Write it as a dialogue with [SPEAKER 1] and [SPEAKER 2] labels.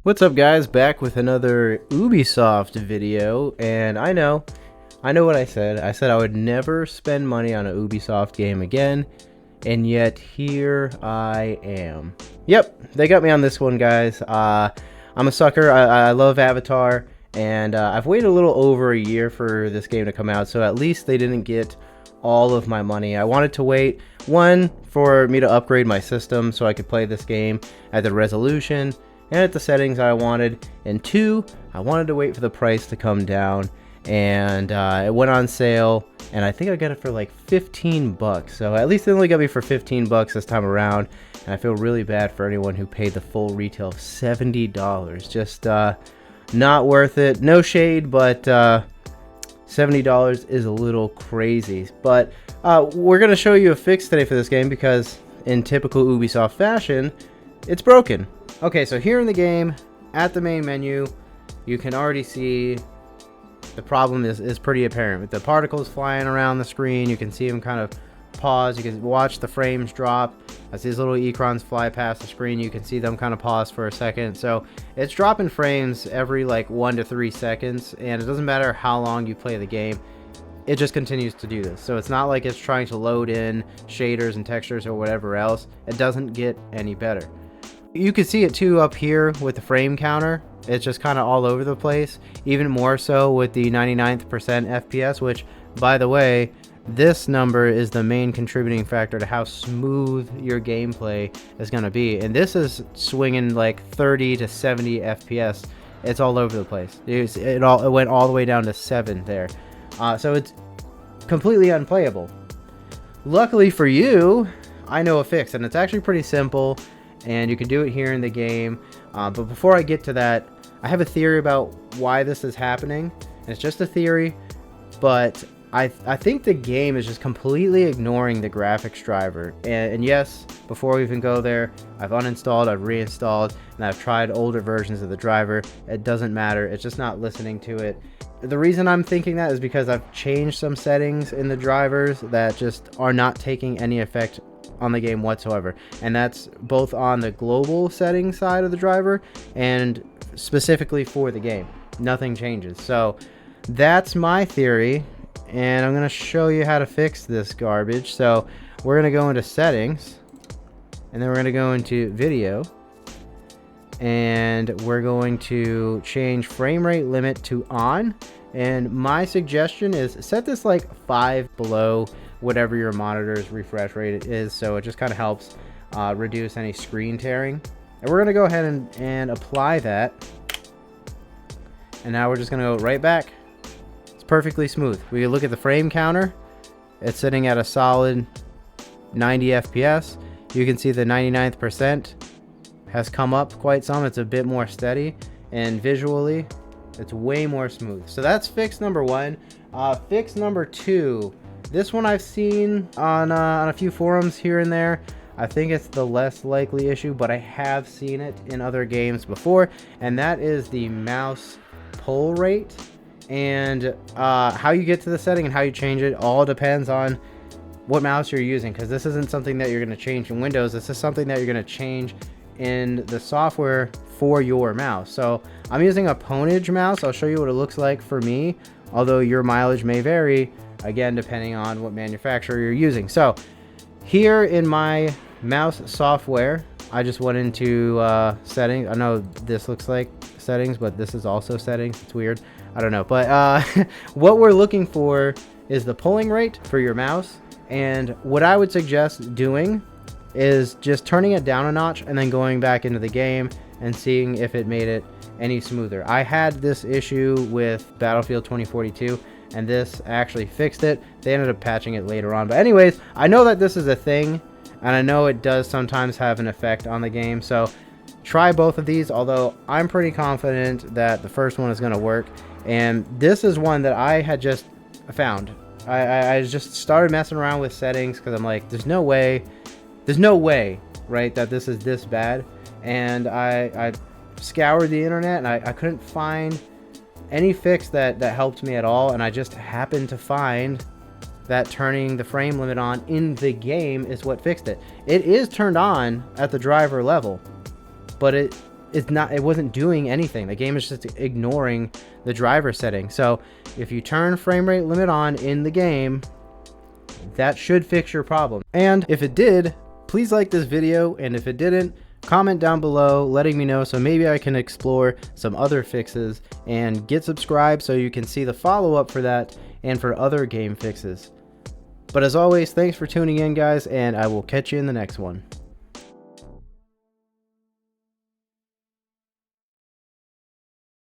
[SPEAKER 1] What's up, guys? Back with another Ubisoft video, and I know what I said. I said I would never spend money on a Ubisoft game again, and yet here I am. Yep, they got me on this one, guys. I'm a sucker. I love Avatar, and I've waited a little over a year for this game to come out, so at least they didn't get all of my money. I wanted to wait, one, for me to upgrade my system so I could play this game at the resolution and at the settings I wanted, and two, I wanted to wait for the price to come down, and it went on sale, and I think I got it for like 15 bucks. So at least they only got me for 15 bucks this time around, and I feel really bad for anyone who paid the full retail of $70. Just not worth it. No shade, but $70 is a little crazy. But we're gonna show you a fix today for this game because in typical Ubisoft fashion, it's broken. Okay, so here in the game, at the main menu, you can already see the problem is pretty apparent. With the particles flying around the screen, you can see them kind of pause. You can watch the frames drop. As these little icons fly past the screen, you can see them kind of pause for a second. So it's dropping frames every like 1 to 3 seconds, and it doesn't matter how long you play the game. It just continues to do this. So it's not like it's trying to load in shaders and textures or whatever else. It doesn't get any better. You can see it too up here with the frame counter. It's just kind of all over the place, even more so with the 99th percent FPS, which, by the way, this number is the main contributing factor to how smooth your gameplay is going to be. And this is swinging like 30 to 70 FPS. It's all over the place. It went all the way down to 7 there. So it's completely unplayable. Luckily for you, I know a fix, and it's actually pretty simple, and you can do it here in the game. But before I get to that, I have a theory about why this is happening. And it's just a theory, but I think the game is just completely ignoring the graphics driver. And yes, before we even go there, I've uninstalled, I've reinstalled, and I've tried older versions of the driver. It doesn't matter. It's just not listening to it. The reason I'm thinking that is because I've changed some settings in the drivers that just are not taking any effect on the game whatsoever, and that's both on the global settings side of the driver and specifically for the game. Nothing changes. So that's my theory, and I'm going to show you how to fix this garbage. So we're going to go into settings, and then we're going to go into video, and we're going to change frame rate limit to on. And my suggestion is set this like 5 below whatever your monitor's refresh rate is, so it just kind of helps reduce any screen tearing. And we're going to go ahead and apply that. And now we're just going to go right back. It's perfectly smooth. We can look at the frame counter. It's sitting at a solid 90 FPS. You can see the 99th percent has come up quite some. It's a bit more steady, and visually it's way more smooth. So that's fix number 1. Fix number 2. This one I've seen on a few forums here and there. I think it's the less likely issue, but I have seen it in other games before, and that is the mouse pull rate. And how you get to the setting and how you change it all depends on what mouse you're using, because this isn't something that you're going to change in Windows. This is something that you're going to change in the software for your mouse. So I'm using a Ponage mouse. I'll show you what it looks like for me, although your mileage may vary, again, depending on what manufacturer you're using. So here in my mouse software, I just went into settings. I know this looks like settings, but this is also settings. It's weird. I don't know. But what we're looking for is the pulling rate for your mouse. And what I would suggest doing is just turning it down a notch and then going back into the game and seeing if it made it any smoother. I had this issue with Battlefield 2042, and this actually fixed it. They ended up patching it later on. But anyways, I know that this is a thing, and I know it does sometimes have an effect on the game. So try both of these, although I'm pretty confident that the first one is going to work. And this is one that I had just found. I just started messing around with settings because I'm like, there's no way, right, that this is this bad. And I scoured the internet, and I couldn't find any fix that helped me at all. And I just happened to find that turning the frame limit on in the game is what fixed it. It is turned on at the driver level, but it wasn't doing anything. The game is just ignoring the driver setting. So if you turn frame rate limit on in the game, that should fix your problem. And if it did, please like this video, and if it didn't, comment down below letting me know so maybe I can explore some other fixes, and get subscribed so you can see the follow-up for that and for other game fixes. But as always, thanks for tuning in, guys, and I will catch you in the next one.